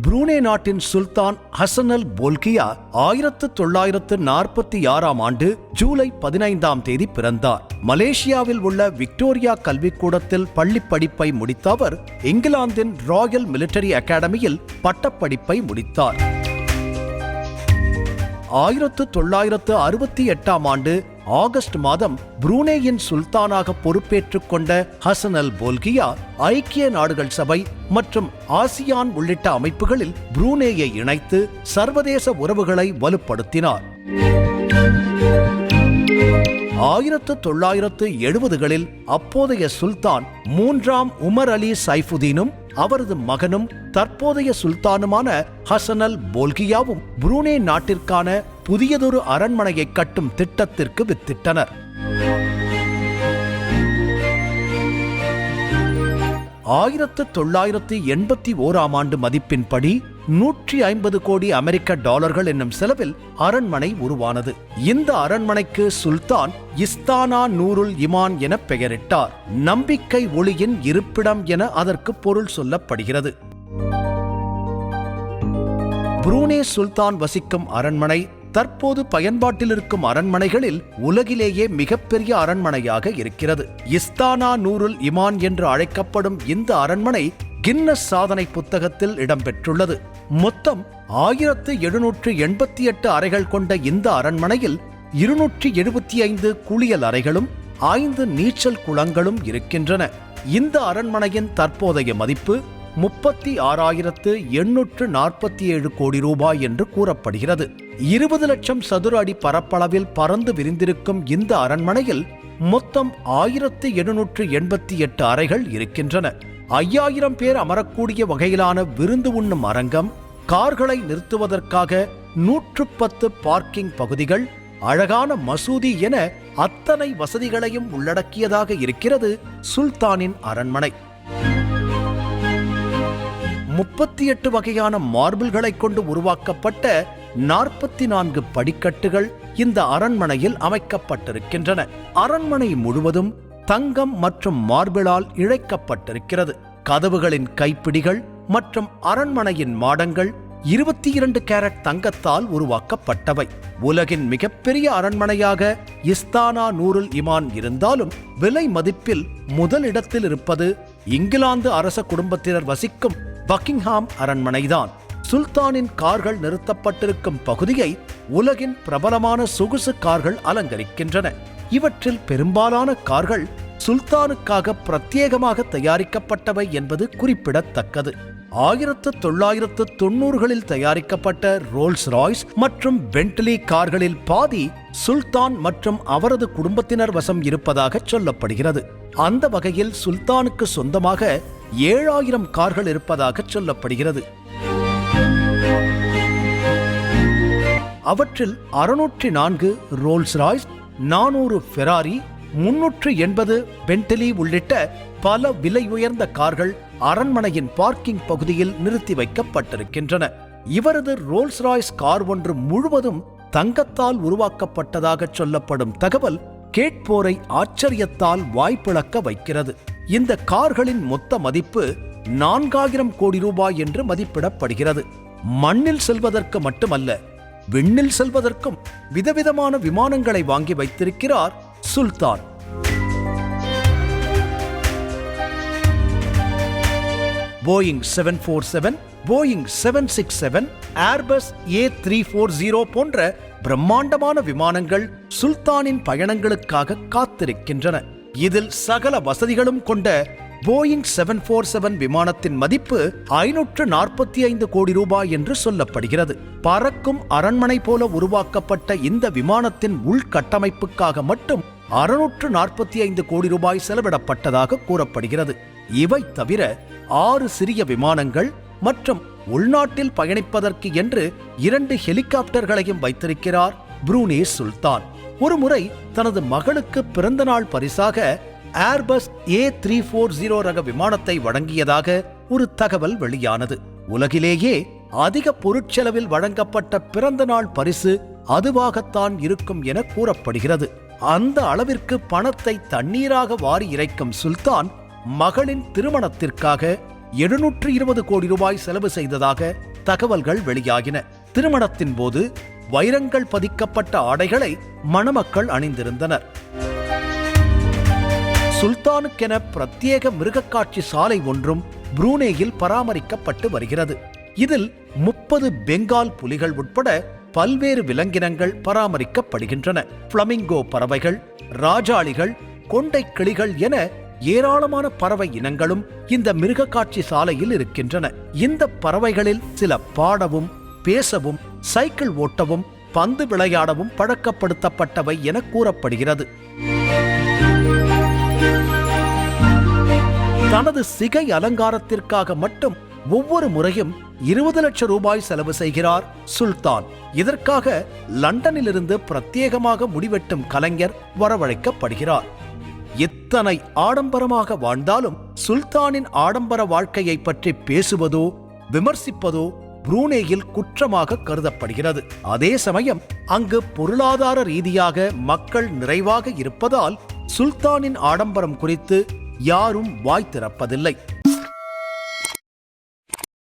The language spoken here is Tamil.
புரூனே நாட்டின் சுல்தான் ஹசன் அல் போல்கியா 1946 ஆண்டு ஜூலை 15 பிறந்தார். மலேசியாவில் உள்ள விக்டோரியா கல்விக்கூடத்தில் பள்ளி படிப்பை முடித்த அவர் இங்கிலாந்தின் ராயல் மிலிட்டரி அகாடமியில் பட்டப்படிப்பை முடித்தார். 1968 ஆண்டு ஆகஸ்ட் மாதம் புரூனேயின் சுல்தானாக பொறுப்பேற்றுக் கொண்ட ஹசன் அல் போல்கியா ஐக்கிய நாடுகள் சபை மற்றும் ஆசியான் உள்ளிட்ட அமைப்புகளில் புரூனேயை இணைத்து சர்வதேச உறவுகளை வலுப்படுத்தினார். 1970களில் அப்போதைய சுல்தான் 3ஆம் உமர் அலி சைஃபுதீனும் அவரது மகனும் தற்போதைய சுல்தானுமான ஹசன் அல் போல்கியாவும் புரூனே நாட்டிற்கான புதியதொரு அரண்மனையை கட்டும் திட்டத்திற்கு வித்திட்டனர். 1981 ஆண்டு மதிப்பின்படி 150 கோடி அமெரிக்க டாலர்கள் என்னும் செலவில் அரண்மனை உருவானது. இந்த அரண்மனைக்கு சுல்தான் இஸ்தானா நூருல் இமான் என பெயரிட்டார். நம்பிக்கை ஒளியின் இருப்பிடம் என அதற்கு பொருள் சொல்லப்படுகிறது. புரூனே சுல்தான் வசிக்கும் அரண்மனை தற்போது பயன்பாட்டில் இருக்கும் அரண்மனைகளில் உலகிலேயே மிகப்பெரிய அரண்மனையாக இருக்கிறது. இஸ்தானா நூருல் இமான் என்று அழைக்கப்படும் இந்த அரண்மனை கின்னஸ் சாதனை புத்தகத்தில் இடம்பெற்றுள்ளது. மொத்தம் 1788 அறைகள் கொண்ட இந்த அரண்மனையில் 275 குளியல் அறைகளும் 5 நீச்சல் குளங்களும் இருக்கின்றன. இந்த அரண்மனையின் தற்போதைய மதிப்பு 36,847 கோடி ரூபாய் என்று கூறப்படுகிறது. 20 லட்சம் சதுர அடி பரப்பளவில் பறந்து விரிந்திருக்கும் இந்த அரண்மனையில் மொத்தம் 1788 அறைகள் இருக்கின்றன. 5000 பேர் அமரக்கூடிய வகையிலான விருந்து உண்ணும் அரங்கம், கார்களை நிறுத்துவதற்காக 110 பார்க்கிங் பகுதிகள், அழகான மசூதி என அத்தனை வசதிகளையும் உள்ளடக்கியதாக இருக்கிறது சுல்தானின் அரண்மனை. 38 வகையான மார்பிள்களை கொண்டு உருவாக்கப்பட்ட 44 படிக்கட்டுகள் இந்த அரண்மனையில் அமைக்கப்பட்டிருக்கின்றன. அரண்மனை முழுவதும் தங்கம் மற்றும் மார்பிளால் இழைக்கப்பட்டிருக்கிறது. கதவுகளின் கைப்பிடிகள் மற்றும் அரண்மனையின் மாடங்கள் 22 கேரட் தங்கத்தால் உருவாக்கப்பட்டவை. உலகின் மிகப்பெரிய அரண்மனையாக இஸ்தானா நூருல் இமான் இருந்தாலும் விலை மதிப்பில் முதலிடத்தில் இருப்பது இங்கிலாந்து அரச குடும்பத்தினர் வசிக்கும் பக்கிங்ஹாம் அரண்மனைதான். சுல்தானின் கார்கள் நிறுத்தப்பட்டிருக்கும் பகுதியை உலகின் பிரபலமான சொகுசு கார்கள் அலங்கரிக்கின்றன. இவற்றில் பெரும்பாலான கார்கள் சுல்தானுக்காக பிரத்யேகமாக தயாரிக்கப்பட்டவை என்பது குறிப்பிடத்தக்கது. 1990களில் தயாரிக்கப்பட்ட ரோல்ஸ் ராய்ஸ் மற்றும் பென்ட்லி கார்களில் பாதி சுல்தான் மற்றும் அவரது குடும்பத்தினர் வசம் இருப்பதாக சொல்லப்படுகிறது. அந்த வகையில் சுல்தானுக்கு சொந்தமாக 7000 கார்கள் இருப்பதாக சொல்லப்படுகிறது. அவற்றில் 604 ரோல்ஸ் ராய்ஸ், 400 ஃபெராரி, 380 பென்ட்லி உள்ளிட்ட பல விலை உயர்ந்த கார்கள் அரண்மனையின் பார்க்கிங் பகுதியில் நிறுத்தி வைக்கப்பட்டிருக்கின்றன. இவரது ரோல்ஸ் ராய்ஸ் கார் ஒன்று முழுவதும் தங்கத்தால் உருவாக்கப்பட்டதாக சொல்லப்படும் தகவல் கேட்போரை ஆச்சரியத்தால் வாய்ப்பிழக்க வைக்கிறது. இந்த கார்களின் மொத்த மதிப்பு 4000 கோடி ரூபாய் என்று மதிப்பிடப்படுகிறது. மண்ணில் செல்வதற்கு மட்டுமல்ல, விண்ணில் செல்வதற்கும் விதவிதமான விமானங்களை வாங்கி வைத்திருக்கிறார் சுல்தான். போயிங் 747, போயிங் 767, ஏர்பஸ் A340 போன்ற பிரம்மாண்டமான விமானங்கள் சுல்தானின் பயணங்களுக்காக காத்திருக்கின்றன. இதில் சகல வசதிகளும் கொண்ட போயிங் 747 விமானத்தின் மதிப்பு 545 கோடி ரூபாய் என்று சொல்லப்படுகிறது. பறக்கும் அரண்மனை போல உருவாக்கப்பட்ட இந்த விமானத்தின் உள்கட்டமைப்புக்காக மட்டும் 645 கோடி ரூபாய் செலவிடப்பட்டதாக கூறப்படுகிறது. இவை தவிர 6 சிறிய விமானங்கள் மற்றும் உள்நாட்டில் பயணிப்பதற்கு என்று 2 ஹெலிகாப்டர்களையும் வைத்திருக்கிறார் புரூனே சுல்தான். ஒருமுறை தனது மகளுக்கு பிறந்த நாள் பரிசாக ஏர்பஸ் A340 ரக விமானத்தை வழங்கியதாக ஒரு தகவல் வெளியானது. உலகிலேயே அதிக பொருட்செலவில் வழங்கப்பட்ட பிறந்த நாள் பரிசு அதுவாகத்தான் இருக்கும் என கூறப்படுகிறது. அந்த அளவிற்கு பணத்தை தண்ணீராக வாரி இறைக்கும் சுல்தான் மகளின் திருமணத்திற்காக 720 கோடி ரூபாய் செலவு செய்ததாக தகவல்கள் வெளியாகின. திருமணத்தின் போது வைரங்கள் பதிக்கப்பட்ட ஆடைகளை மணமக்கள் அணிந்திருந்தனர். சுல்தானுக்கென பிரத்யேக மிருகக்காட்சி சாலை ஒன்றும் புரூனேயில் பராமரிக்கப்பட்டு வருகிறது. இதில் 30 பெங்கால் புலிகள் உட்பட பல்வேறு விலங்கினங்கள் பராமரிக்கப்படுகின்றன. பிளமிங்கோ பறவைகள், ராஜாளிகள், கொண்டை கிளிகள் என ஏராளமான பறவை இனங்களும் இந்த மிருகக்காட்சி சாலையில் இருக்கின்றன. இந்த பறவைகளில் சில பாடவும், பேசவும், சைக்கிள் ஓட்டவும், பந்து விளையாடவும் பழக்கப்படுத்தப்பட்டவை என கூறப்படுகிறது. தனது சிகை அலங்காரத்திற்காக மட்டும் ஒவ்வொரு முறையும் 20 லட்சம் ரூபாய் செலவு செய்கிறார் சுல்தான். இதற்காக லண்டனிலிருந்து பிரத்யேகமாக முடிவெட்டும் கலைஞர் வரவழைக்கப்படுகிறார். இத்தனை ஆடம்பரமாக வாழ்ந்தாலும் சுல்தானின் ஆடம்பர வாழ்க்கையை பற்றி பேசுவதோ விமர்சிப்பதோ புரூனேயில் குற்றமாக கருதப்படுகிறது. அதே சமயம் அங்கு பொருளாதார ரீதியாக மக்கள் நிறைவாக இருப்பதால் சுல்தானின் ஆடம்பரம் குறித்து யாரும் வாய் திறப்பதில்லை.